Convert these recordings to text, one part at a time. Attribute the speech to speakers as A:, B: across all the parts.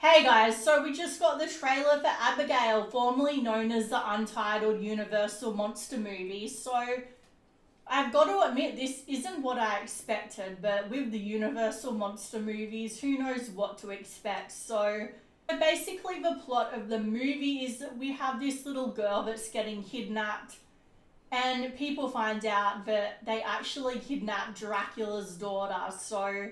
A: Hey guys, so we just got the trailer for Abigail, formerly known as the Untitled Universal Monster movie. So I've got to admit, this isn't what I expected, but with the Universal Monster movies, who knows what to expect. So basically, the plot of the movie is that we have this little girl that's getting kidnapped, and people find out that they actually kidnapped Dracula's daughter. So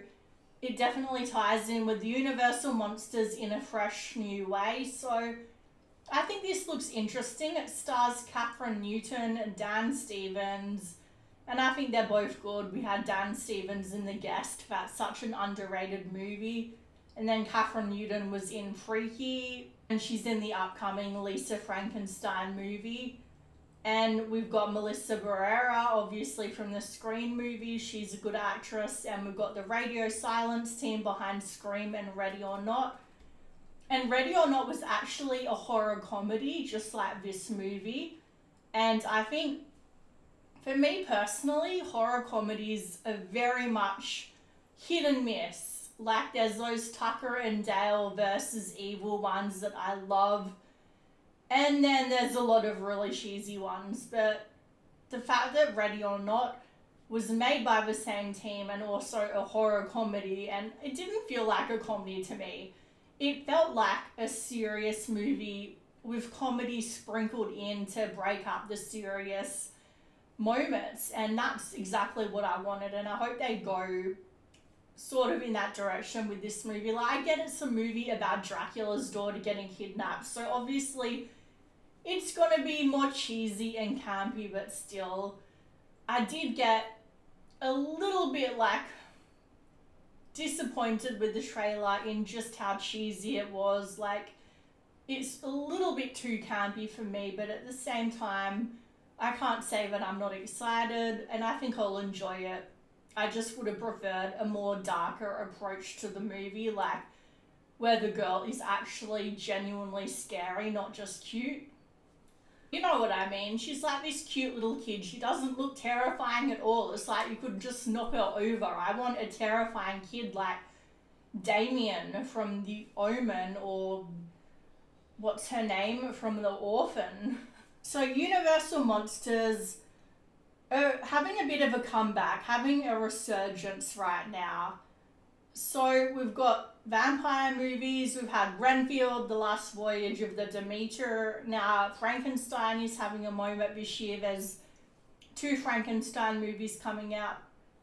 A: it definitely ties in with the Universal Monsters in a fresh new way. So I think this looks interesting. It stars Catherine Newton and Dan Stevens, and I think they're both good. We had Dan Stevens in The Guest. That's such an underrated movie. And then Catherine Newton was in Freaky, and she's in the upcoming Lisa Frankenstein movie. And we've got Melissa Barrera, obviously from the Scream movies. She's a good actress. And we've got the Radio Silence team behind Scream and Ready or Not. And Ready or Not was actually a horror comedy, just like this movie. And I think, for me personally, horror comedies are very much hit and miss. Like, there's those Tucker and Dale versus Evil ones that I love. And then there's a lot of really cheesy ones, but the fact that Ready or Not was made by the same team and also a horror comedy, and it didn't feel like a comedy to me. It felt like a serious movie with comedy sprinkled in to break up the serious moments, and that's exactly what I wanted, and I hope they go sort of in that direction with this movie. Like, I get it's a movie about Dracula's daughter getting kidnapped, so obviously it's gonna be more cheesy and campy, but still, I did get a little bit disappointed with the trailer in just how cheesy it was. Like, it's a little bit too campy for me, but at the same time, I can't say that I'm not excited, and I think I'll enjoy it. I just would have preferred a more darker approach to the movie, like where the girl is actually genuinely scary, not just cute. You know what I mean? She's like this cute little kid. She doesn't look terrifying at all. It's like you could just knock her over. I want a terrifying kid like Damien from The Omen, or what's her name from The Orphan. So Universal Monsters are having a bit of a comeback, having a resurgence right now. So we've got vampire movies, we've had Renfield, The Last Voyage of the Demeter. Now Frankenstein is having a moment this year. There's 2 Frankenstein movies coming out.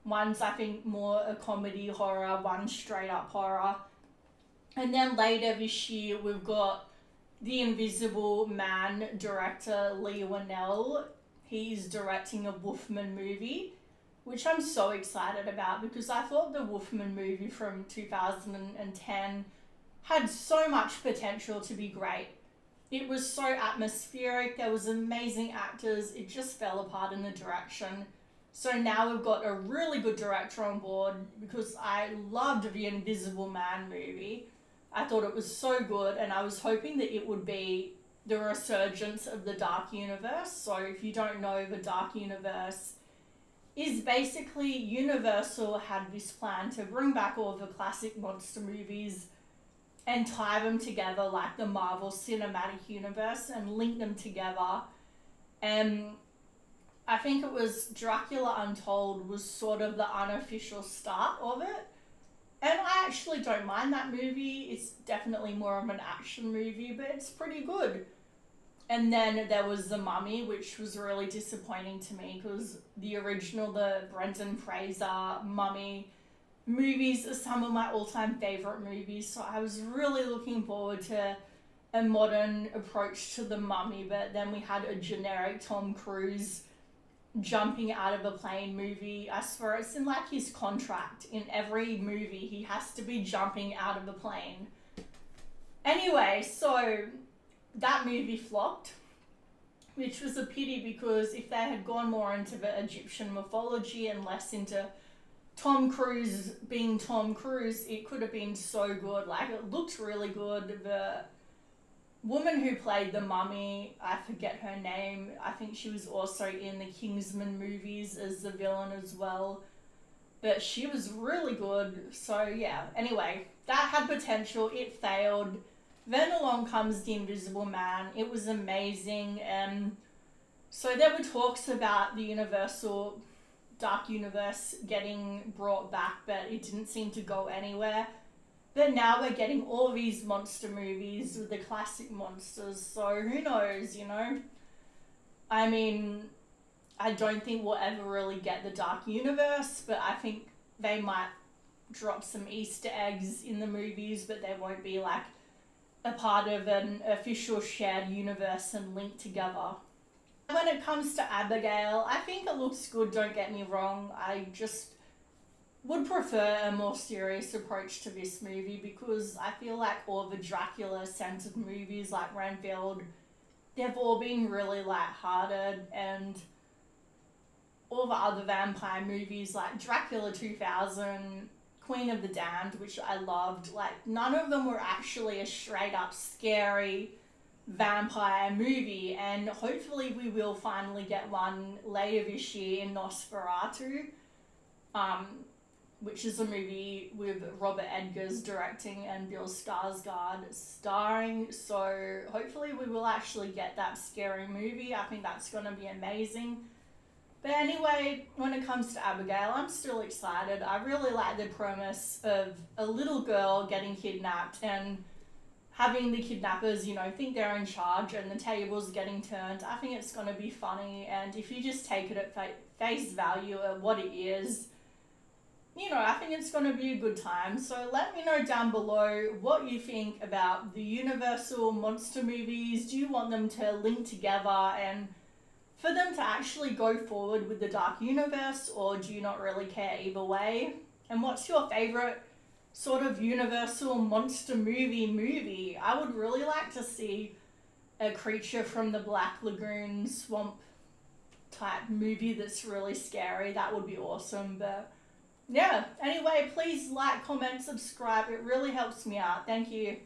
A: One's, I think, more a comedy horror, one straight up horror. And then later this year we've got The Invisible Man director Lee Winnell. He's directing a Wolfman movie, which I'm so excited about because I thought the Wolfman movie from 2010 had so much potential to be great. It was so atmospheric, there was amazing actors, it just fell apart in the direction. So now we've got a really good director on board because I loved the Invisible Man movie. I thought it was so good, and I was hoping that it would be the resurgence of the Dark Universe. So if you don't know, the Dark Universe is basically Universal had this plan to bring back all the classic monster movies and tie them together like the Marvel Cinematic Universe and link them together. And I think it was Dracula Untold was sort of the unofficial start of it. And I actually don't mind that movie. It's definitely more of an action movie, but it's pretty good. And then there was The Mummy, which was really disappointing to me because the original, the Brendan Fraser Mummy movies are some of my all-time favourite movies. So I was really looking forward to a modern approach to The Mummy, but then we had a generic Tom Cruise jumping out of a plane movie. I swear it's in like his contract. In every movie, he has to be jumping out of a plane. Anyway, so that movie flopped, which was a pity because if they had gone more into the Egyptian mythology and less into Tom Cruise being Tom Cruise, it could have been so good. Like, it looked really good. The woman who played the mummy, I forget her name, I think she was also in the Kingsman movies as the villain as well, but she was really good. So yeah, anyway, that had potential. It failed. Then along comes The Invisible Man. It was amazing. So there were talks about the Universal Dark Universe getting brought back, but it didn't seem to go anywhere. But now we're getting all these monster movies with the classic monsters, so who knows, you know? I mean, I don't think we'll ever really get the Dark Universe, but I think they might drop some Easter eggs in the movies, but they won't be like a part of an official shared universe and linked together. When it comes to Abigail, I think it looks good, don't get me wrong. I just would prefer a more serious approach to this movie because I feel like all the Dracula centered movies like Renfield, they've all been really lighthearted, and all the other vampire movies like Dracula 2000, Queen of the Damned, which I loved, like none of them were actually a straight up scary vampire movie, and hopefully we will finally get one later this year in Nosferatu, which is a movie with Robert Eggers directing and Bill Skarsgård starring. So hopefully we will actually get that scary movie. I think that's going to be amazing. But anyway, when it comes to Abigail, I'm still excited. I really like the premise of a little girl getting kidnapped and having the kidnappers, you know, think they're in charge and the tables getting turned. I think it's going to be funny, and if you just take it at face value of what it is, you know, I think it's going to be a good time. So let me know down below what you think about the Universal monster movies. Do you want them to link together and for them to actually go forward with the Dark Universe, or do you not really care either way? And what's your favorite sort of Universal monster movie? I would really like to see a Creature from the Black Lagoon swamp type movie that's really scary. That would be awesome. But yeah, anyway, please like, comment, subscribe. It really helps me out. Thank you.